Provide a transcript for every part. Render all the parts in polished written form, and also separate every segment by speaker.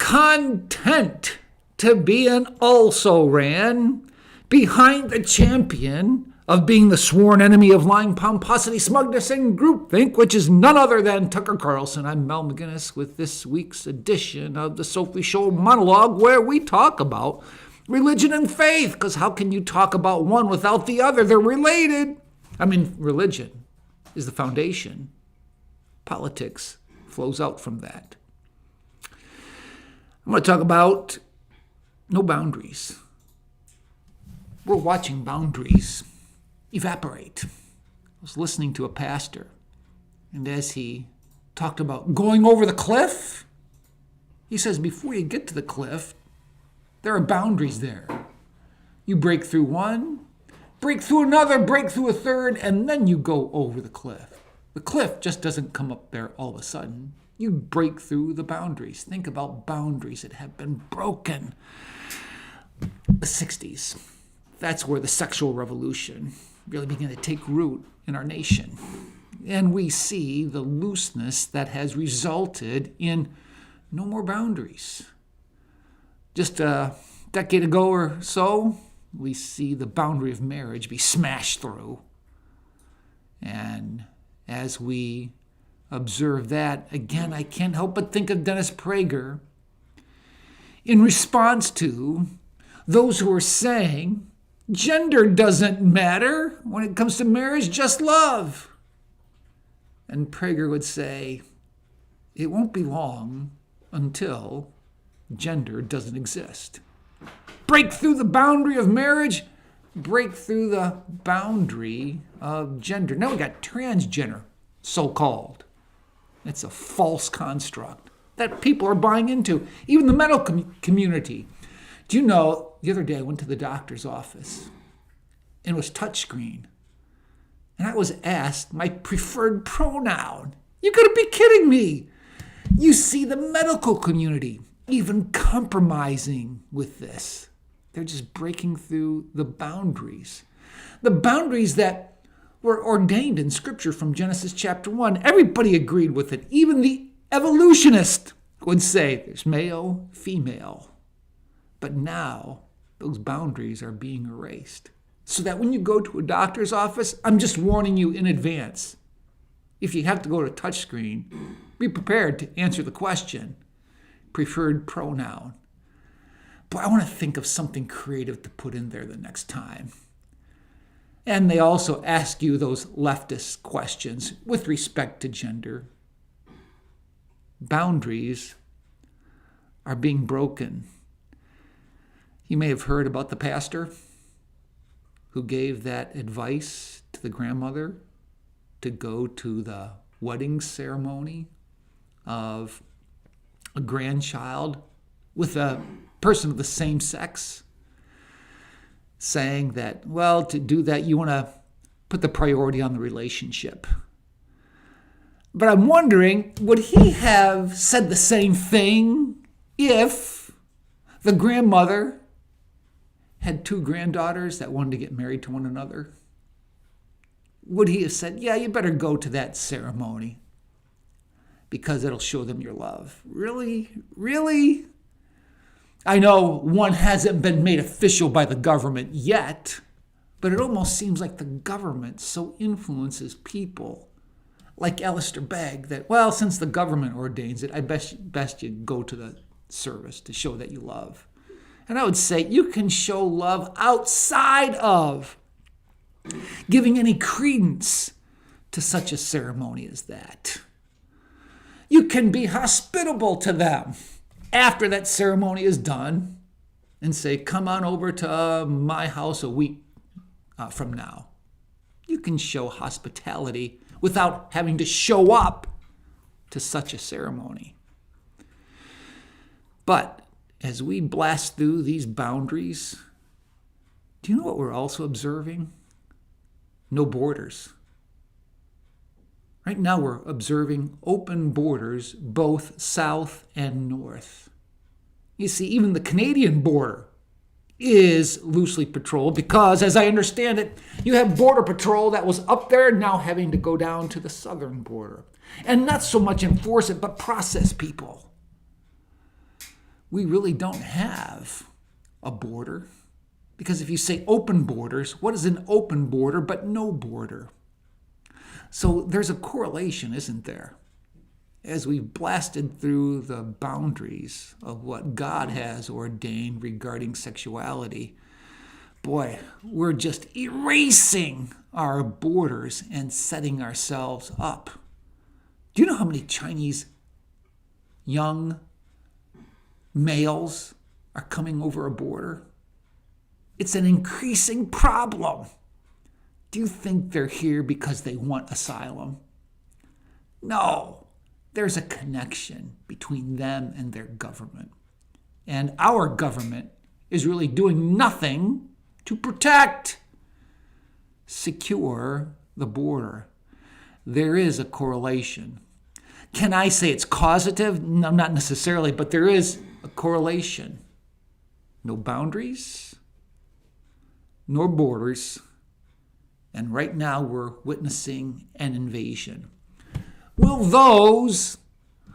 Speaker 1: content to be an also-ran behind the champion of being the sworn enemy of lying, pomposity, smugness, and groupthink, which is none other than Tucker Carlson. I'm Mel McGinnis with this week's edition of the Sophie Scholl Monologue, where we talk about religion and faith, because how can you talk about one without the other? They're related. I mean, religion is the foundation. Politics flows out from that. I'm going to talk about no boundaries. We're watching boundaries evaporate. I was listening to a pastor, and as he talked about going over the cliff, he says before you get to the cliff, there are boundaries there. You break through one, break through another, break through a third, and then you go over the cliff. The cliff just doesn't come up there all of a sudden. You break through the boundaries. Think about boundaries that have been broken. The 60s. That's where the sexual revolution really began to take root in our nation. And we see the looseness that has resulted in no more boundaries. Just a decade ago or so, we see the boundary of marriage be smashed through. And as we observe that, again, I can't help but think of Dennis Prager in response to those who are saying gender doesn't matter when it comes to marriage, just love. And Prager would say, it won't be long until gender doesn't exist. Break through the boundary of marriage, break through the boundary of gender. Now we got transgender, so-called. It's a false construct that people are buying into, even the medical community. Do you know, the other day I went to the doctor's office and it was touchscreen. And I was asked my preferred pronoun. You gotta be kidding me. You see the medical community even compromising with this. They're just breaking through the boundaries. The boundaries that were ordained in Scripture from Genesis chapter 1. Everybody agreed with it. Even the evolutionist would say there's male, female. But now those boundaries are being erased. So that when you go to a doctor's office, I'm just warning you in advance. If you have to go to touchscreen, be prepared to answer the question, preferred pronoun. But I want to think of something creative to put in there the next time. And they also ask you those leftist questions with respect to gender. Boundaries are being broken. You may have heard about the pastor who gave that advice to the grandmother to go to the wedding ceremony of a grandchild with a person of the same sex, saying that, well, to do that, you want to put the priority on the relationship. But I'm wondering, would he have said the same thing if the grandmother had two granddaughters that wanted to get married to one another? Would he have said, yeah, you better go to that ceremony because it'll show them your love? Really? Really? I know one hasn't been made official by the government yet, but it almost seems like the government so influences people like Alistair Begg that, well, since the government ordains it, I best you go to the service to show that you love. And I would say you can show love outside of giving any credence to such a ceremony as that. You can be hospitable to them after that ceremony is done and say, come on over to my house a week from now. You can show hospitality without having to show up to such a ceremony. But as we blast through these boundaries, do you know what we're also observing? No borders. Right now we're observing open borders both south and north. You see, even the Canadian border is loosely patrolled because, as I understand it, you have Border Patrol that was up there now having to go down to the southern border. And not so much enforce it, but process people. we really don't have a border. Because if you say open borders, what is an open border but no border? So there's a correlation, isn't there? As we've blasted through the boundaries of what God has ordained regarding sexuality, boy, we're just erasing our borders and setting ourselves up. Do you know how many Chinese young males are coming over a border? It's an increasing problem. Do you think they're here because they want asylum? No. There's a connection between them and their government. And our government is really doing nothing to protect, secure the border. There is a correlation. Can I say it's causative? No, not necessarily, but there is a correlation. No boundaries, nor borders. And right now we're witnessing an invasion. Will those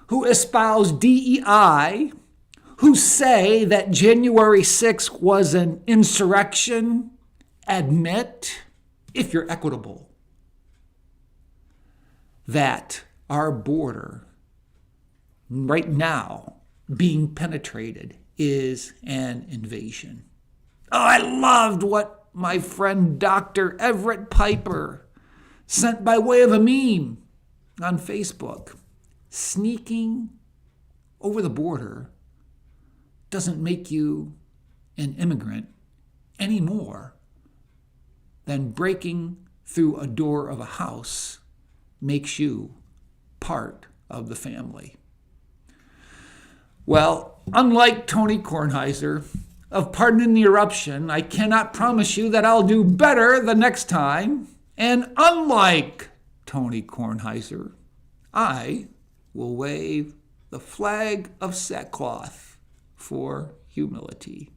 Speaker 1: who espouse DEI, who say that January 6th was an insurrection, admit, if you're equitable, that our border right now being penetrated is an invasion? Oh, I loved what my friend Dr. Everett Piper sent by way of a meme on Facebook. Sneaking over the border doesn't make you an immigrant any more than breaking through a door of a house makes you part of the family. Well, unlike Tony Kornheiser of Pardon the Eruption, I cannot promise you that I'll do better the next time. And unlike Tony Kornheiser, I will wave the flag of sackcloth for humility.